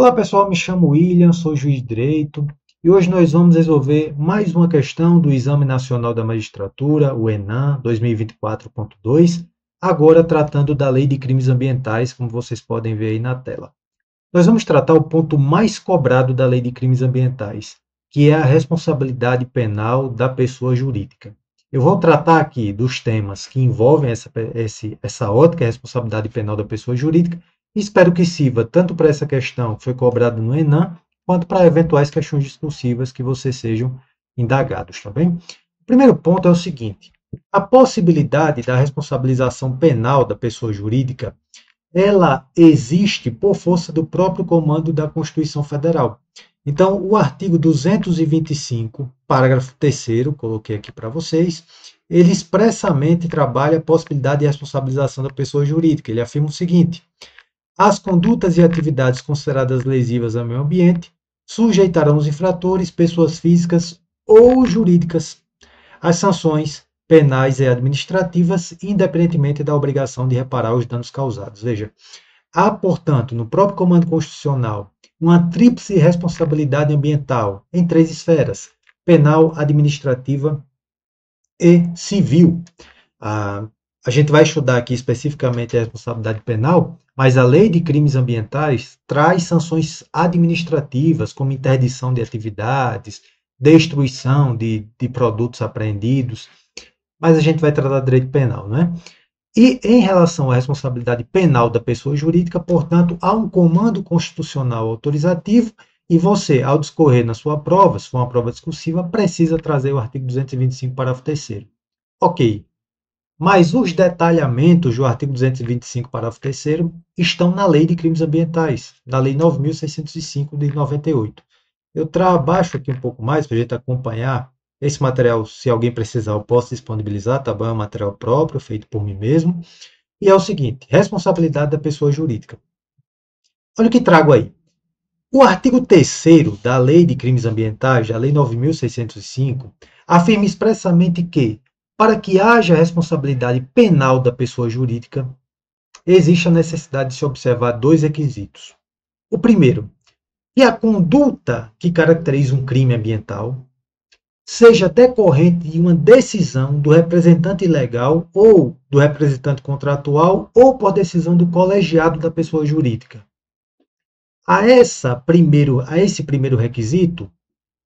Olá pessoal, me chamo William, sou juiz de direito e hoje nós vamos resolver mais uma questão do Exame Nacional da Magistratura, o ENAM 2024.2, agora tratando da Lei de Crimes Ambientais, como vocês podem ver aí na tela. Nós vamos tratar o ponto mais cobrado da Lei de Crimes Ambientais, que é a responsabilidade penal da pessoa jurídica. Eu vou tratar aqui dos temas que envolvem essa ótica, a responsabilidade penal da pessoa jurídica, e espero que sirva tanto para essa questão que foi cobrada no ENAM, quanto para eventuais questões discursivas que vocês sejam indagados, tá bem? O primeiro ponto é o seguinte: a possibilidade da responsabilização penal da pessoa jurídica, ela existe por força do próprio comando da Constituição Federal. Então, o artigo 225, parágrafo 3º, coloquei aqui para vocês, ele expressamente trabalha a possibilidade de responsabilização da pessoa jurídica. Ele afirma o seguinte: as condutas e atividades consideradas lesivas ao meio ambiente sujeitarão os infratores, pessoas físicas ou jurídicas, às sanções penais e administrativas, independentemente da obrigação de reparar os danos causados. Veja, há, portanto, no próprio comando constitucional, uma tríplice responsabilidade ambiental em três esferas: penal, administrativa e civil. A gente vai estudar aqui especificamente a responsabilidade penal, mas a Lei de Crimes Ambientais traz sanções administrativas, como interdição de atividades, destruição de produtos apreendidos, mas a gente vai tratar de direito penal, né? E em relação à responsabilidade penal da pessoa jurídica, portanto, há um comando constitucional autorizativo e você, ao discorrer na sua prova, se for uma prova discursiva, precisa trazer o artigo 225, parágrafo 3º. Ok, mas os detalhamentos do artigo 225, parágrafo 3º, estão na Lei de Crimes Ambientais, na Lei 9.605 de 98. Eu trabalho aqui um pouco mais para a gente acompanhar. Esse material, se alguém precisar, eu posso disponibilizar, tá bom? É um material próprio, feito por mim mesmo. E é o seguinte: responsabilidade da pessoa jurídica. Olha o que trago aí. O artigo 3º da Lei de Crimes Ambientais, a Lei 9.605, afirma expressamente que, para que haja responsabilidade penal da pessoa jurídica, existe a necessidade de se observar dois requisitos. O primeiro, que a conduta que caracteriza um crime ambiental seja decorrente de uma decisão do representante legal ou do representante contratual ou por decisão do colegiado da pessoa jurídica. A esse primeiro requisito,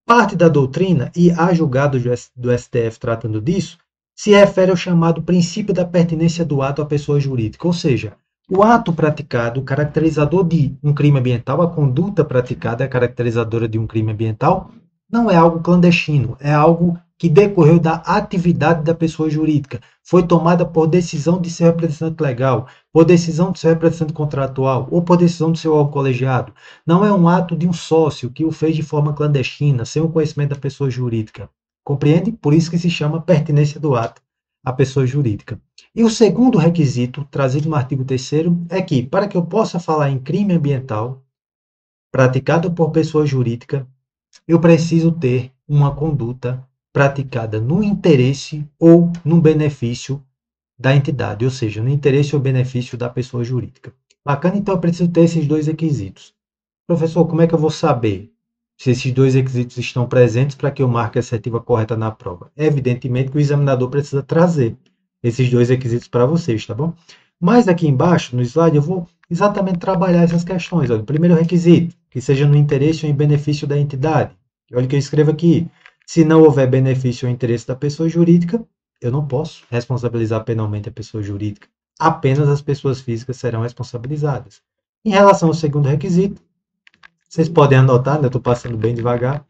parte da doutrina, e há julgado do STF tratando disso, se refere ao chamado princípio da pertinência do ato à pessoa jurídica, ou seja, o ato praticado, caracterizador de um crime ambiental, a conduta praticada é caracterizadora de um crime ambiental, não é algo clandestino, é algo que decorreu da atividade da pessoa jurídica, foi tomada por decisão de seu representante legal, por decisão de seu representante contratual ou por decisão do seu órgão colegiado. Não é um ato de um sócio que o fez de forma clandestina, sem o conhecimento da pessoa jurídica. Compreende? Por isso que se chama pertinência do ato à pessoa jurídica. E o segundo requisito, trazido no artigo 3º, é que, para que eu possa falar em crime ambiental praticado por pessoa jurídica, eu preciso ter uma conduta praticada no interesse ou no benefício da entidade, ou seja, no interesse ou benefício da pessoa jurídica. Bacana? Então eu preciso ter esses dois requisitos. Professor, como é que eu vou saber se esses dois requisitos estão presentes para que eu marque a assertiva correta na prova? Evidentemente que o examinador precisa trazer esses dois requisitos para vocês, tá bom? Mas aqui embaixo, no slide, eu vou exatamente trabalhar essas questões. Olha, o primeiro requisito, que seja no interesse ou em benefício da entidade. Olha o que eu escrevo aqui. Se não houver benefício ou interesse da pessoa jurídica, eu não posso responsabilizar penalmente a pessoa jurídica. Apenas as pessoas físicas serão responsabilizadas. Em relação ao segundo requisito, vocês podem anotar, né? Eu estou passando bem devagar.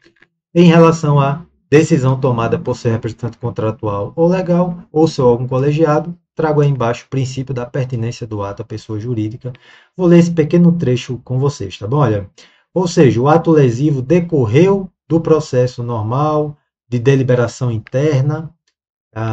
Em relação à decisão tomada por seu representante contratual ou legal, ou seu órgão colegiado, trago aí embaixo o princípio da pertinência do ato à pessoa jurídica. Vou ler esse pequeno trecho com vocês, tá bom? Olha, ou seja, o ato lesivo decorreu do processo normal de deliberação interna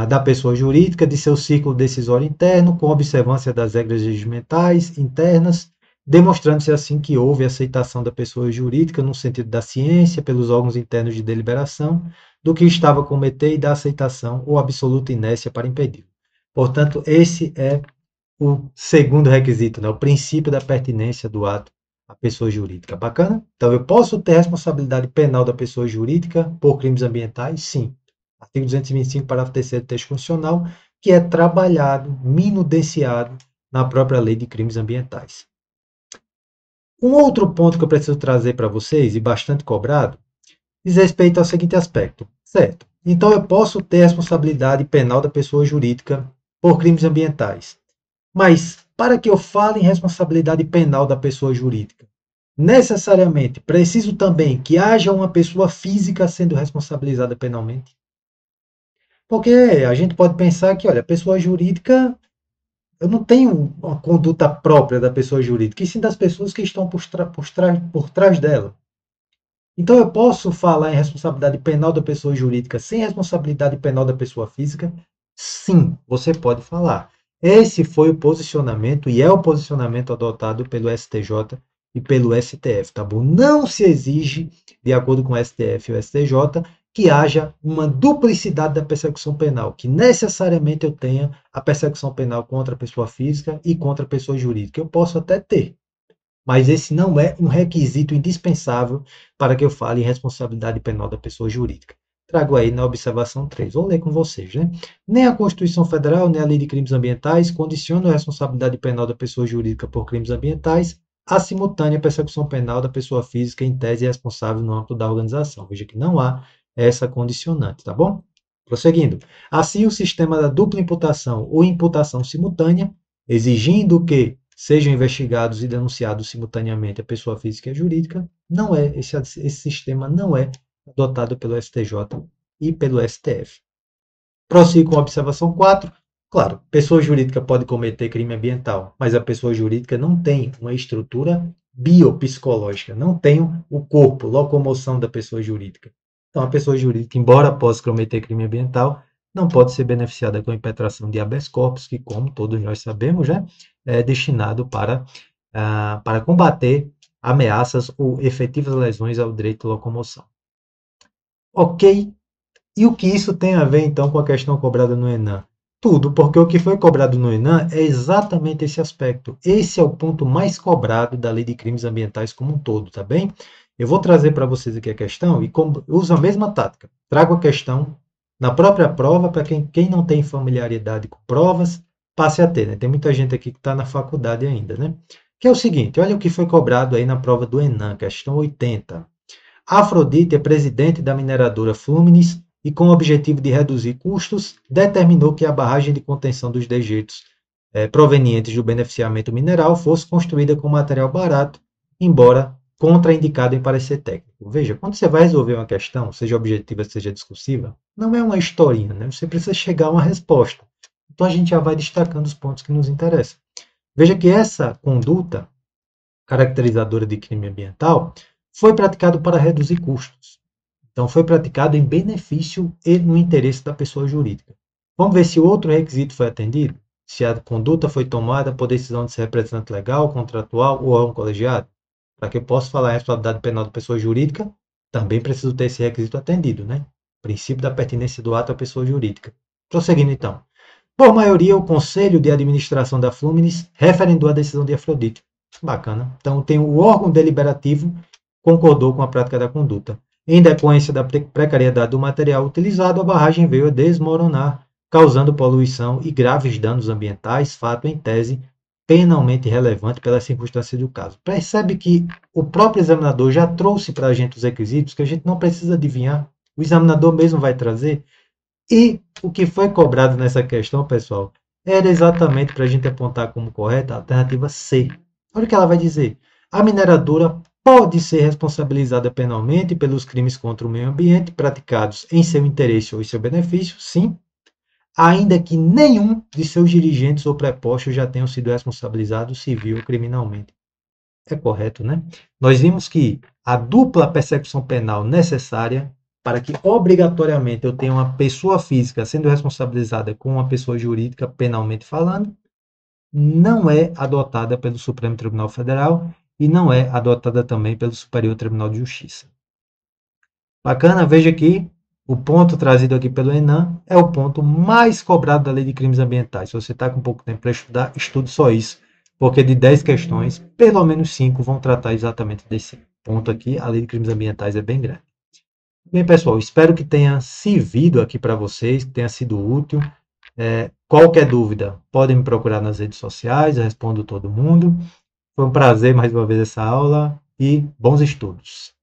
da pessoa jurídica, de seu ciclo decisório interno, com observância das regras regimentais internas, demonstrando-se assim que houve aceitação da pessoa jurídica no sentido da ciência pelos órgãos internos de deliberação do que estava a cometer e da aceitação ou absoluta inércia para impedir. Portanto, esse é o segundo requisito, né? O princípio da pertinência do ato a pessoa jurídica. Bacana? Então, eu posso ter responsabilidade penal da pessoa jurídica por crimes ambientais? Sim. Artigo 225, parágrafo 3º do texto constitucional, que é trabalhado, minudenciado na própria lei de crimes ambientais. Um outro ponto que eu preciso trazer para vocês, e bastante cobrado, diz respeito ao seguinte aspecto. Certo. Então, eu posso ter responsabilidade penal da pessoa jurídica por crimes ambientais. Mas, para que eu fale em responsabilidade penal da pessoa jurídica, necessariamente preciso também que haja uma pessoa física sendo responsabilizada penalmente? Porque a gente pode pensar que, olha, a pessoa jurídica, eu não tenho uma conduta própria da pessoa jurídica, e sim das pessoas que estão por trás dela. Então, eu posso falar em responsabilidade penal da pessoa jurídica sem responsabilidade penal da pessoa física? Sim, você pode falar. Esse foi o posicionamento e é o posicionamento adotado pelo STJ e pelo STF, tá bom? Não se exige, de acordo com o STF e o STJ, que haja uma duplicidade da persecução penal, que necessariamente eu tenha a persecução penal contra a pessoa física e contra a pessoa jurídica. Eu posso até ter, mas esse não é um requisito indispensável para que eu fale em responsabilidade penal da pessoa jurídica. Trago aí na observação 3. Vou ler com vocês. Né? Nem a Constituição Federal, nem a Lei de Crimes Ambientais condicionam a responsabilidade penal da pessoa jurídica por crimes ambientais à simultânea persecução penal da pessoa física em tese responsável no âmbito da organização. Veja que não há essa condicionante, tá bom? Prosseguindo. Assim, o sistema da dupla imputação ou imputação simultânea, exigindo que sejam investigados e denunciados simultaneamente a pessoa física e a jurídica, não é, esse sistema não é adotado pelo STJ e pelo STF. Prossigo com a observação 4. Claro, pessoa jurídica pode cometer crime ambiental, mas a pessoa jurídica não tem uma estrutura biopsicológica, não tem o corpo, locomoção da pessoa jurídica. Então, a pessoa jurídica, embora possa cometer crime ambiental, não pode ser beneficiada com a impetração de habeas corpus, que, como todos nós sabemos, né, é destinado para combater ameaças ou efetivas lesões ao direito de locomoção. Ok? E o que isso tem a ver, então, com a questão cobrada no Enem? Tudo, porque o que foi cobrado no Enem é exatamente esse aspecto. Esse é o ponto mais cobrado da Lei de Crimes Ambientais como um todo, tá bem? Eu vou trazer para vocês aqui a questão e uso a mesma tática. Trago a questão na própria prova para quem não tem familiaridade com provas, passe a ter, né? Tem muita gente aqui que está na faculdade ainda, né? Que é o seguinte, olha o que foi cobrado aí na prova do Enem, questão 80. Afrodite é presidente da mineradora Fluminense e, com o objetivo de reduzir custos, determinou que a barragem de contenção dos dejeitos provenientes do beneficiamento mineral fosse construída com material barato, embora contraindicado em parecer técnico. Veja, quando você vai resolver uma questão, seja objetiva, seja discursiva, não é uma historinha, né? Você precisa chegar a uma resposta. Então a gente já vai destacando os pontos que nos interessam. Veja que essa conduta caracterizadora de crime ambiental foi praticado para reduzir custos. Então, foi praticado em benefício e no interesse da pessoa jurídica. Vamos ver se o outro requisito foi atendido? Se a conduta foi tomada por decisão de seu representante legal, contratual ou órgão colegiado? Para que eu possa falar em responsabilidade penal da pessoa jurídica, também preciso ter esse requisito atendido, né? Princípio da pertinência do ato à pessoa jurídica. Prosseguindo, então. Por maioria, o Conselho de Administração da Fluminense referendou a decisão de Afrodite. Bacana. Então, tem o órgão deliberativo concordou com a prática da conduta. Em decorrência da precariedade do material utilizado, a barragem veio a desmoronar, causando poluição e graves danos ambientais, fato em tese penalmente relevante pelas circunstâncias do caso. Percebe que o próprio examinador já trouxe para a gente os requisitos que a gente não precisa adivinhar, o examinador mesmo vai trazer. E o que foi cobrado nessa questão, pessoal, era exatamente para a gente apontar como correta a alternativa C. Olha o que ela vai dizer. A mineradora pode ser responsabilizada penalmente pelos crimes contra o meio ambiente praticados em seu interesse ou em seu benefício, sim, ainda que nenhum de seus dirigentes ou prepostos já tenham sido responsabilizados civil ou criminalmente. É correto, né? Nós vimos que a dupla persecução penal necessária para que obrigatoriamente eu tenha uma pessoa física sendo responsabilizada com uma pessoa jurídica penalmente falando, não é adotada pelo Supremo Tribunal Federal e não é adotada também pelo Superior Tribunal de Justiça. Bacana, veja aqui, o ponto trazido aqui pelo Enem é o ponto mais cobrado da Lei de Crimes Ambientais. Se você está com pouco tempo para estudar, estude só isso, porque de 10 questões, pelo menos 5 vão tratar exatamente desse ponto aqui. A lei de crimes ambientais é bem grande. Bem, pessoal, espero que tenha servido aqui para vocês, que tenha sido útil. Qualquer dúvida, podem me procurar nas redes sociais, eu respondo todo mundo. Foi um prazer mais uma vez essa aula e bons estudos.